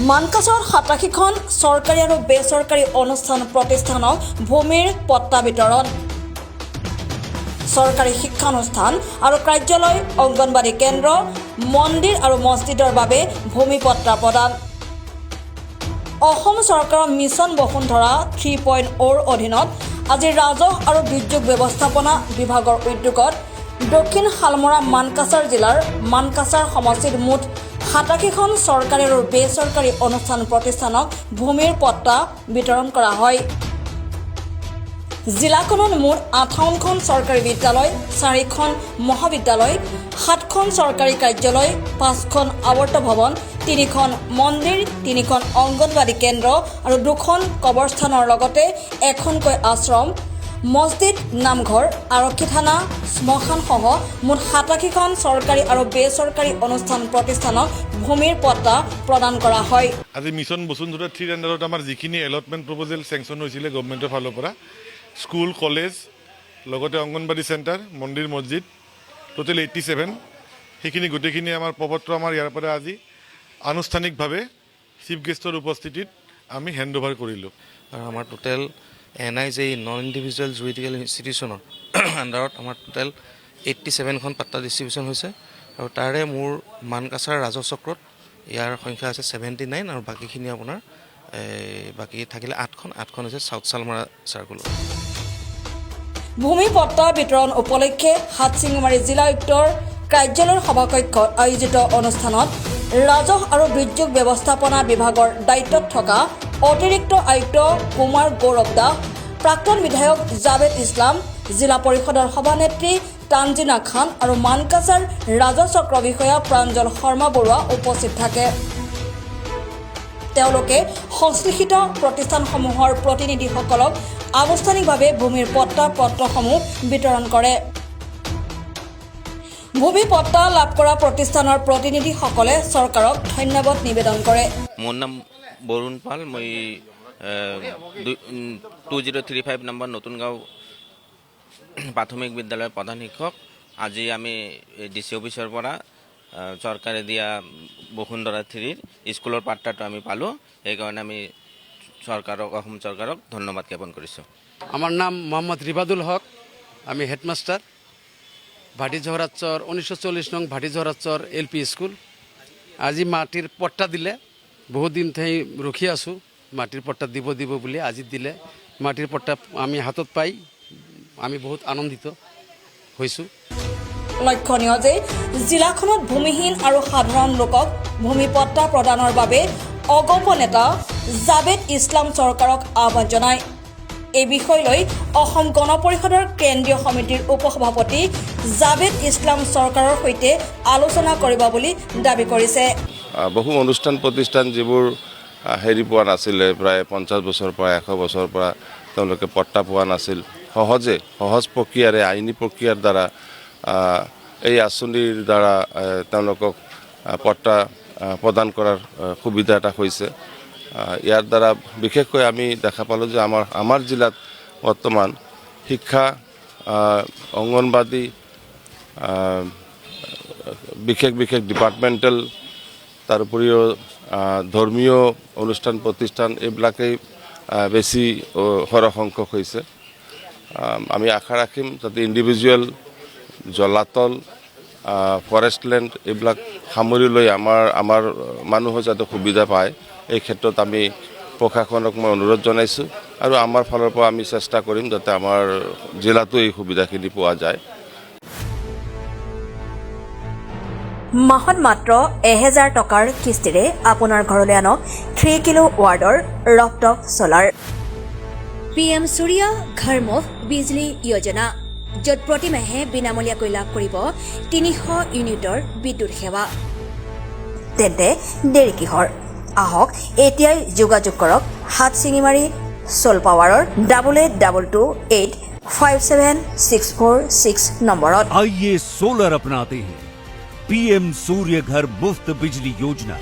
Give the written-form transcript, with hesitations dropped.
মানকাছৰ 87খন চৰকাৰী আৰু বেচৰকাৰী অনুষ্ঠান প্ৰতিষ্ঠানক ভূমিৰ পট্টা বিতৰণ চৰকাৰী শিক্ষানুষ্ঠান আৰু কাৰ্যালয় অংগনবাড়ী কেন্দ্ৰ মন্দিৰ আৰু মছজিদৰ বাবে ভূমি পট্টা প্ৰদান অসম চৰকাৰৰ মিছন বসুন্ধৰা 3.0 অধীনত আজি ৰাজহ আৰু দুৰ্যোগ ব্যৱস্থাপনা বিভাগৰ উদ্যোগত দক্ষিণ শালমৰা মানকাছাৰ জিলাৰ মানকাছাৰ সমষ্টিত মুঠ 87খন চৰকাৰী আৰু বেচৰকাৰী অনুষ্ঠান প্ৰতিষ্ঠানক ভূমিৰ পট্টা বিতৰণ কৰা হয়। জিলাখনত মুঠ 58খন চৰকাৰী বিদ্যালয় 4খন মহাবিদ্যালয় 7খন চৰকাৰী কাৰ্যালয় 5খন আৱৰ্ত ভৱন 3খন মন্দিৰ 3খন অংগনবাড়ী কেন্দ্ৰ আৰু 2খন কবৰস্থানৰ লগতে এখনকৈ আশ্ৰম মছজিদ নামঘৰ আৰক্ষী থানা শ্মশানসহ মুঠ 87খন চৰকাৰী আৰু বেচৰকাৰী অনুষ্ঠান প্ৰতিষ্ঠানক ভূমিৰ পট্টা প্ৰদান কৰা হয়। আজি মিছন বসুন্ধৰা 3 আণ্ডাৰত আমাৰ যিখিনি এলটমেণ্ট প্ৰপ'জেল চেংচন হৈছিলে গভৰ্ণমেণ্টৰ ফালৰ পৰা স্কুল কলেজ লগতে অংগনবাড়ী চেণ্টাৰ মন্দিৰ মছজিদ টোটেল 87 সেইখিনি গোটেইখিনি আমাৰ প্ৰপত্ৰ আমাৰ ইয়াৰ পৰা আজি আনুষ্ঠানিকভাৱে চিফ গেষ্টৰ উপস্থিতিত আমি হেণ্ড অভাৰ কৰিলোঁ। আৰু আমাৰ টোটেল NIJ নন ইণ্ডিভিজুৱেল জুৰিডিকেল ইনষ্টিটিউশ্যনৰ আণ্ডাৰত আমাৰ টোটেল 87খন পাট্টা ডিষ্ট্ৰিবিউশ্যন হৈছে আৰু তাৰে মোৰ মানকাছাৰ ৰাজহ চক্ৰত ইয়াৰ সংখ্যা আছে 79 আৰু বাকীখিনি আপোনাৰ বাকী থাকিলে 8খন হৈছে চাউথ শালমৰা চাৰ্কুলৰ। ভূমি পট্টা বিতৰণ উপলক্ষে হাটশিঙিমাৰী জিলা আয়ুক্তৰ কাৰ্যালয়ৰ সভাকক্ষত আয়োজিত অনুষ্ঠানত ৰাজহ আৰু দুৰ্যোগ ব্যৱস্থাপনা বিভাগৰ দায়িত্বত থকা অতিৰিক্ত আয়ুক্ত কুমাৰ গৌৰৱ দাস প্ৰাক্তন বিধায়ক জাবেদ ইছলাম জিলা পৰিষদৰ সভানেত্ৰী তানজিনা খান আৰু মানকাছাৰ ৰাজহ চক্ৰ বিষয়া প্ৰাঞ্জল শৰ্মা বৰুৱা উপস্থিত থাকে। তেওঁলোকে সংশ্লিষ্ট প্ৰতিষ্ঠানসমূহৰ প্ৰতিনিধিসকলক আনুষ্ঠানিকভাৱে ভূমিৰ পট্টা পত্ৰসমূহ বিতৰণ কৰে। ভূমি পট্টা লাভ কৰা প্ৰতিষ্ঠানৰ প্ৰতিনিধিসকলে চৰকাৰক ধন্যবাদ নিবেদন কৰে। মোৰ নাম বৰুণ পাল, মই 2035 নম্বৰ নতুন গাঁও প্ৰাথমিক বিদ্যালয়ৰ প্ৰধান শিক্ষক। আজি আমি DC অফিচৰ পৰা চৰকাৰে দিয়া বসুন্ধৰা 3 স্কুলৰ পাট্টাটো আমি পালোঁ। সেইকাৰণে আমি অসম চৰকাৰক ধন্যবাদ জ্ঞাপন কৰিছোঁ। আমার নাম মোহাম্মদ রিবাদুল হক, আমি হেডমাস্টার ভাটি জহরাচর 1940 নং ভাটি জহরাচর LP স্কুল। আজি মাটির পট্টা দিলে বহুত দিন থেকে ৰখি আছোঁ, মাটিৰ পট্টা দিব বুলি আজি দিলে। মাটিৰ পট্টা আমি হাতত পাই আমি বহুত আনন্দিত হৈছোঁ। লক্ষণীয় যে জিলাখনত ভূমিহীন আৰু সাধাৰণ লোকক ভূমি পট্টা প্ৰদানৰ বাবে অগপ নেতা জাবেদ ইছলাম চৰকাৰক আহ্বান জনায়। এই বিষয় লৈ অসম গণ পৰিষদৰ কেন্দ্ৰীয় সমিতিৰ উপসভাপতি জাবেদ ইছলাম চৰকাৰৰ সৈতে আলোচনা কৰিব বুলি দাবী কৰিছে। বহু অনুষ্ঠান প্ৰতিষ্ঠান যিবোৰ হেৰি পোৱা নাছিলে, প্ৰায় 50 বছৰ পৰা 100 বছৰৰ পৰা তেওঁলোকে পট্টা পোৱা নাছিল, সহজ প্ৰক্ৰিয়াৰে আইনী প্ৰক্ৰিয়াৰ দ্বাৰা এই আঁচনিৰ দ্বাৰা তেওঁলোকক পট্টা প্ৰদান কৰাৰ সুবিধা এটা হৈছে। ইয়াৰ দ্বাৰা বিশেষকৈ আমি দেখা পালোঁ যে আমাৰ জিলাত বৰ্তমান শিক্ষা, অংগনবাদী, বিশেষ ডিপাৰ্টমেণ্টেল, তাৰ উপৰিও ধৰ্মীয় অনুষ্ঠান প্ৰতিষ্ঠান এইবিলাকেই বেছি সৰহ সংখ্যক হৈছে। আমি আশা ৰাখিম যাতে ইণ্ডিভিজুৱেল জলাতল ফৰেষ্ট লেণ্ড এইবিলাক সামৰি লৈ আমাৰ মানুহে যাতে সুবিধা পায়, এই ক্ষেত্ৰত আমি প্ৰশাসনক মই অনুৰোধ জনাইছোঁ আৰু আমাৰ ফালৰ পৰা আমি চেষ্টা কৰিম যাতে আমাৰ জিলাতো এই সুবিধাখিনি পোৱা যায়। মাহত মাত্ৰ 1000 টকাৰ কিস্তিৰে আপোনাৰ ঘৰলৈ আনক 3 কিলো ৱাৰ্ডৰ ৰফটপ ছলাৰ। PM সূৰ্য ঘৰ মুফ্ত বিজলী যোজনা, য'ত প্ৰতিমাহে বিনামূলীয়াকৈ লাভ কৰিব 300 ইউনিটৰ বিদ্যুৎ সেৱা। তেন্তে দেৰি কিহৰ? আহক এতিয়াই যোগাযোগ কৰক হাটশিঙিমাৰী সোল পাৱাৰৰ 8828576446 নম্বৰত। आइए सोलर अपनाते हैं PM सूर्य घर मुफ्त बिजली योजना।